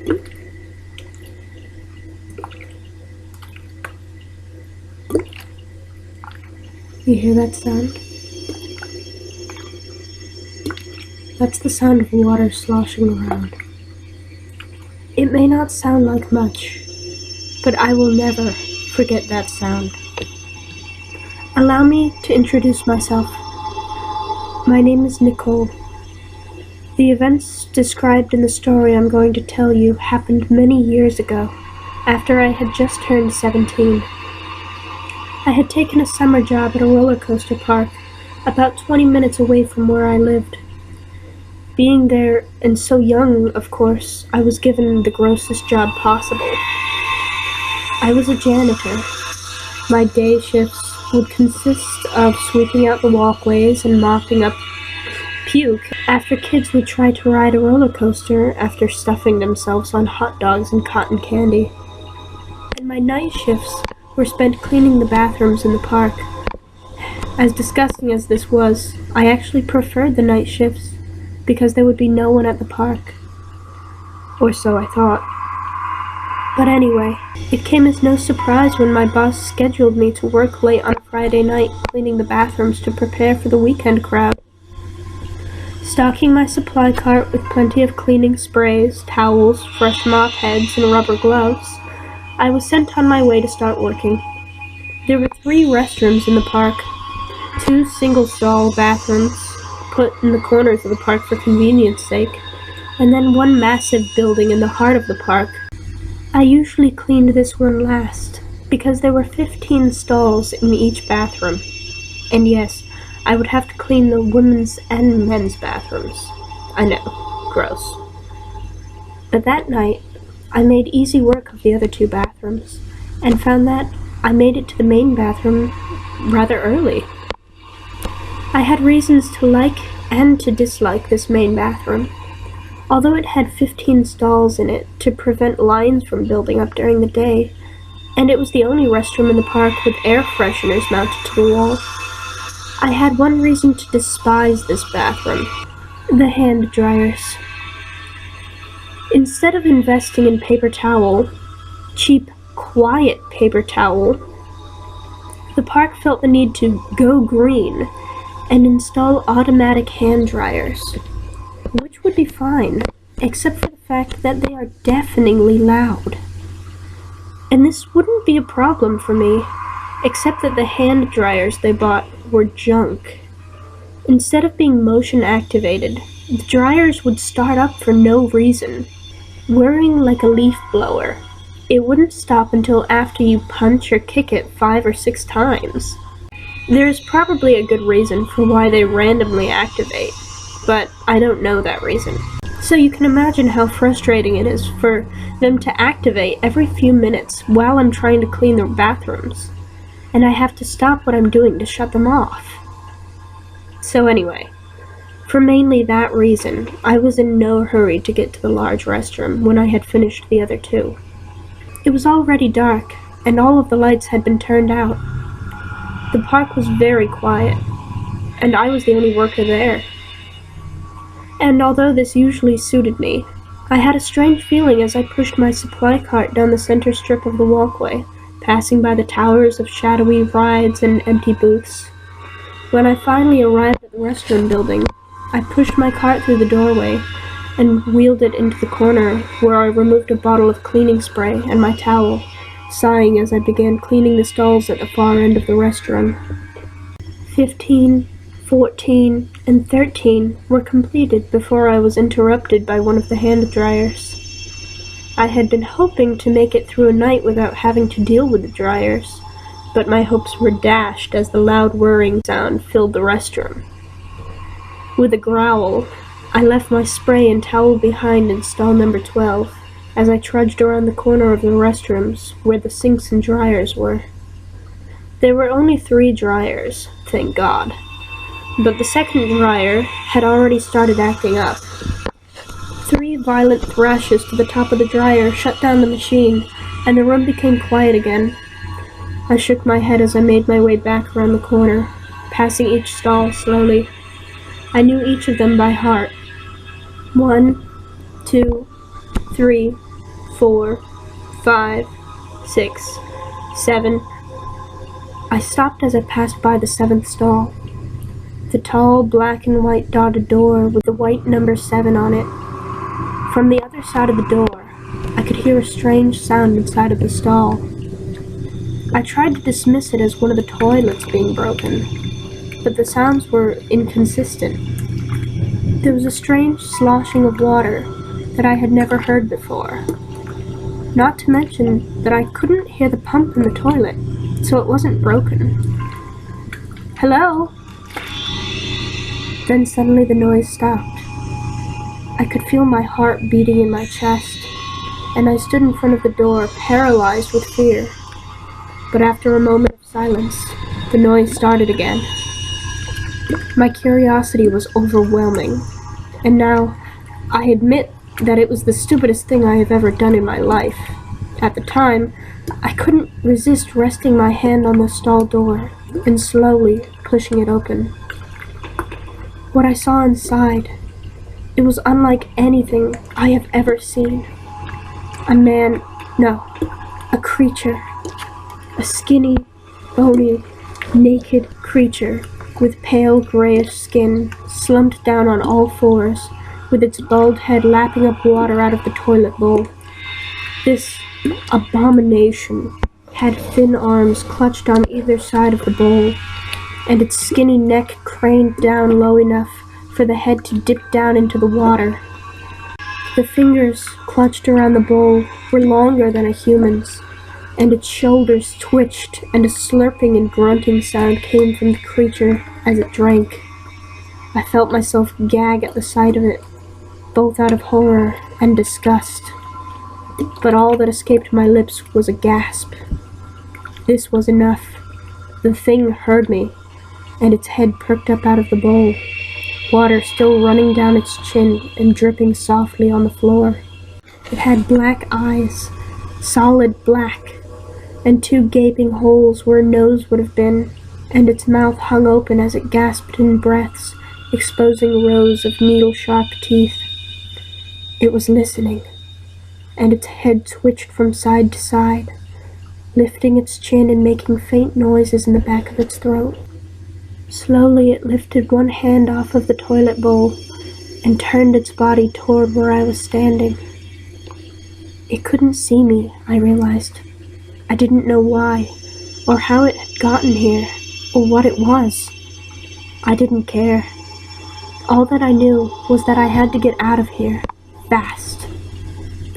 You hear that sound? That's the sound of water sloshing around. It may not sound like much, but I will never forget that sound. Allow me to introduce myself. My name is Nicole. The events described in the story I'm going to tell you happened many years ago, after I had just turned 17. I had taken a summer job at a rollercoaster park, about 20 minutes away from where I lived. Being there, and so young, of course, I was given the grossest job possible. I was a janitor. My day shifts would consist of sweeping out the walkways and mopping up puke after kids would try to ride a roller coaster after stuffing themselves on hot dogs and cotton candy. And my night shifts were spent cleaning the bathrooms in the park. As disgusting as this was, I actually preferred the night shifts because there would be no one at the park. Or so I thought. But anyway, it came as no surprise when my boss scheduled me to work late on a Friday night cleaning the bathrooms to prepare for the weekend crowd. Stocking my supply cart with plenty of cleaning sprays, towels, fresh mop heads, and rubber gloves, I was sent on my way to start working. There were 3 restrooms in the park, 2 single-stall bathrooms put in the corners of the park for convenience sake, and then 1 massive building in the heart of the park. I usually cleaned this one last, because there were 15 stalls in each bathroom. And yes, I would have to clean the women's and men's bathrooms. I know, gross. But that night, I made easy work of the other 2 bathrooms, and found that I made it to the main bathroom rather early. I had reasons to like and to dislike this main bathroom. Although it had 15 stalls in it to prevent lines from building up during the day, and it was the only restroom in the park with air fresheners mounted to the wall, I had one reason to despise this bathroom: the hand dryers. Instead of investing in paper towel, cheap, quiet paper towel, the park felt the need to go green and install automatic hand dryers, which would be fine, except for the fact that they are deafeningly loud. And this wouldn't be a problem for me, except that the hand dryers they bought were junk. Instead of being motion activated, the dryers would start up for no reason, whirring like a leaf blower. It wouldn't stop until after you punch or kick it 5 or 6 times. There is probably a good reason for why they randomly activate, but I don't know that reason. So you can imagine how frustrating it is for them to activate every few minutes while I'm trying to clean the bathrooms, and I have to stop what I'm doing to shut them off. So anyway, for mainly that reason, I was in no hurry to get to the large restroom when I had finished the other 2. It was already dark, and all of the lights had been turned out. The park was very quiet, and I was the only worker there. And although this usually suited me, I had a strange feeling as I pushed my supply cart down the center strip of the walkway, passing by the towers of shadowy rides and empty booths. When I finally arrived at the restroom building, I pushed my cart through the doorway and wheeled it into the corner, where I removed a bottle of cleaning spray and my towel, sighing as I began cleaning the stalls at the far end of the restroom. 15, 14, and 13 were completed before I was interrupted by one of the hand dryers. I had been hoping to make it through a night without having to deal with the dryers, but my hopes were dashed as the loud whirring sound filled the restroom. With a growl, I left my spray and towel behind in stall number 12 as I trudged around the corner of the restrooms where the sinks and dryers were. There were only 3 dryers, thank God, but the second dryer had already started acting up. 3 violent thrashes to the top of the dryer shut down the machine, and the room became quiet again. I shook my head as I made my way back around the corner, passing each stall slowly. I knew each of them by heart. 1, 2, 3, 4, 5, 6, 7. I stopped as I passed by the 7th stall. The tall black and white dotted door with the white number 7 on it. From the other side of the door, I could hear a strange sound inside of the stall. I tried to dismiss it as one of the toilets being broken, but the sounds were inconsistent. There was a strange sloshing of water that I had never heard before. Not to mention that I couldn't hear the pump in the toilet, so it wasn't broken. Hello? Then suddenly the noise stopped. I could feel my heart beating in my chest, and I stood in front of the door, paralyzed with fear. But after a moment of silence, the noise started again. My curiosity was overwhelming, and now I admit that it was the stupidest thing I have ever done in my life. At the time, I couldn't resist resting my hand on the stall door and slowly pushing it open. What I saw inside, it was unlike anything I have ever seen. A creature. A skinny, bony, naked creature with pale grayish skin, slumped down on all fours, with its bald head lapping up water out of the toilet bowl. This abomination had thin arms clutched on either side of the bowl, and its skinny neck craned down low enough for the head to dip down into the water. The fingers clutched around the bowl were longer than a human's, and its shoulders twitched, and a slurping and grunting sound came from the creature as it drank. I felt myself gag at the sight of it, both out of horror and disgust. But all that escaped my lips was a gasp. This was enough. The thing heard me, and its head perked up out of the bowl, water still running down its chin and dripping softly on the floor. It had black eyes, solid black, and 2 gaping holes where a nose would have been, and its mouth hung open as it gasped in breaths, exposing rows of needle-sharp teeth. It was listening, and its head twitched from side to side, lifting its chin and making faint noises in the back of its throat. Slowly it lifted one hand off of the toilet bowl and turned its body toward where I was standing. It couldn't see me, I realized. I didn't know why, or how it had gotten here, or what it was. I didn't care. All that I knew was that I had to get out of here, fast.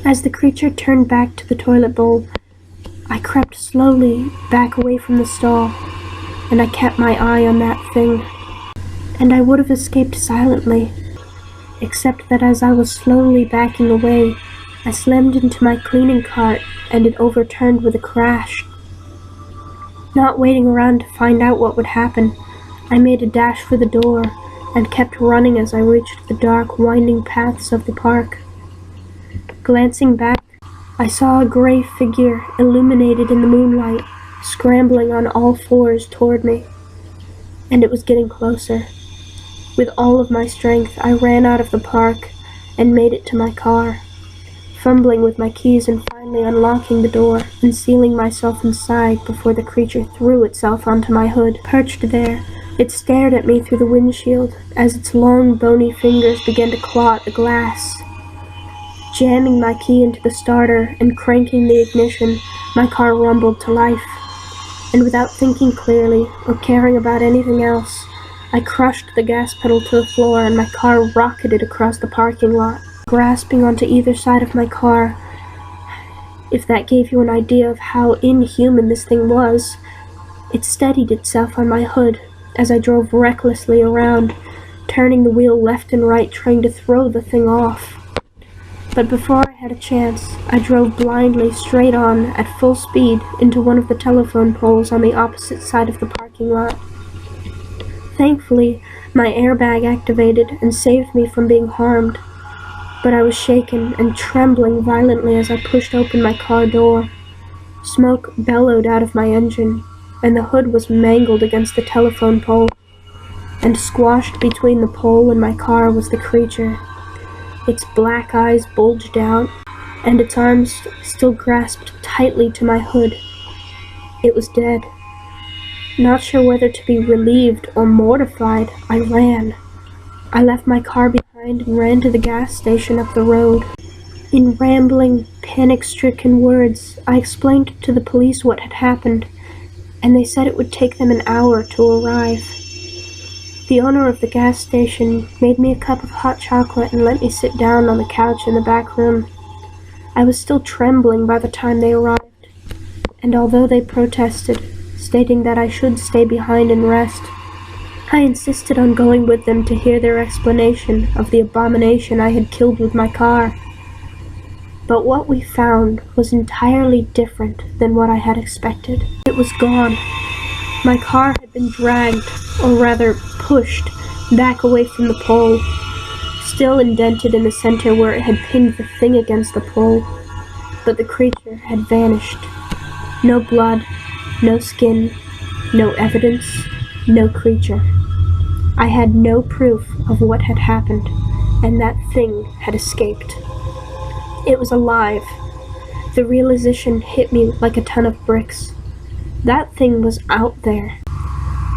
As the creature turned back to the toilet bowl, I crept slowly back away from the stall, and I kept my eye on that thing. And I would have escaped silently, except that as I was slowly backing away, I slammed into my cleaning cart, and it overturned with a crash. Not waiting around to find out what would happen, I made a dash for the door and kept running as I reached the dark, winding paths of the park. Glancing back, I saw a gray figure illuminated in the moonlight, scrambling on all fours toward me, and it was getting closer. With all of my strength, I ran out of the park and made it to my car, fumbling with my keys and finally unlocking the door and sealing myself inside before the creature threw itself onto my hood. Perched there, it stared at me through the windshield as its long, bony fingers began to claw at the glass. Jamming my key into the starter and cranking the ignition, my car rumbled to life. And without thinking clearly or caring about anything else, I crushed the gas pedal to the floor and my car rocketed across the parking lot, grasping onto either side of my car. If that gave you an idea of how inhuman this thing was, it steadied itself on my hood as I drove recklessly around, turning the wheel left and right trying to throw the thing off. But before I had a chance, I drove blindly straight on at full speed into one of the telephone poles on the opposite side of the parking lot. Thankfully, my airbag activated and saved me from being harmed, but I was shaken and trembling violently as I pushed open my car door. Smoke bellowed out of my engine, and the hood was mangled against the telephone pole, and squashed between the pole and my car was the creature. Its black eyes bulged out, and its arms still grasped tightly to my hood. It was dead. Not sure whether to be relieved or mortified, I ran. I left my car behind and ran to the gas station up the road. In rambling, panic-stricken words, I explained to the police what had happened, and they said it would take them an hour to arrive. The owner of the gas station made me a cup of hot chocolate and let me sit down on the couch in the back room. I was still trembling by the time they arrived, and although they protested, stating that I should stay behind and rest, I insisted on going with them to hear their explanation of the abomination I had killed with my car. But what we found was entirely different than what I had expected. It was gone. My car had been dragged, or rather pushed, back away from the pole, still indented in the center where it had pinned the thing against the pole. But the creature had vanished. No blood, no skin, no evidence, no creature. I had no proof of what had happened, and that thing had escaped. It was alive. The realization hit me like a ton of bricks. That thing was out there.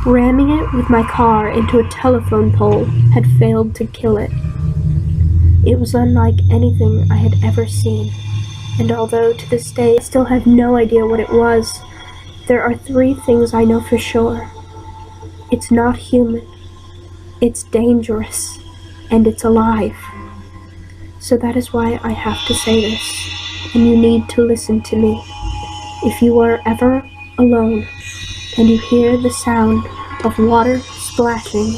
Ramming it with my car into a telephone pole had failed to kill it. It was unlike anything I had ever seen, and although to this day I still have no idea what it was, there are 3 things I know for sure. It's not human, it's dangerous, and it's alive. So that is why I have to say this, and you need to listen to me. If you are ever alone, and you hear the sound of water splashing,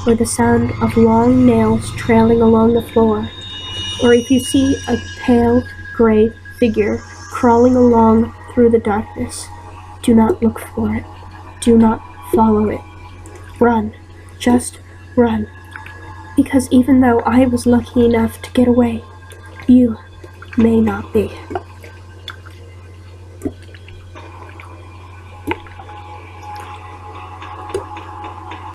or the sound of long nails trailing along the floor, or if you see a pale gray figure crawling along through the darkness, do not look for it. Do not follow it. Run. Just run. Because even though I was lucky enough to get away, you may not be.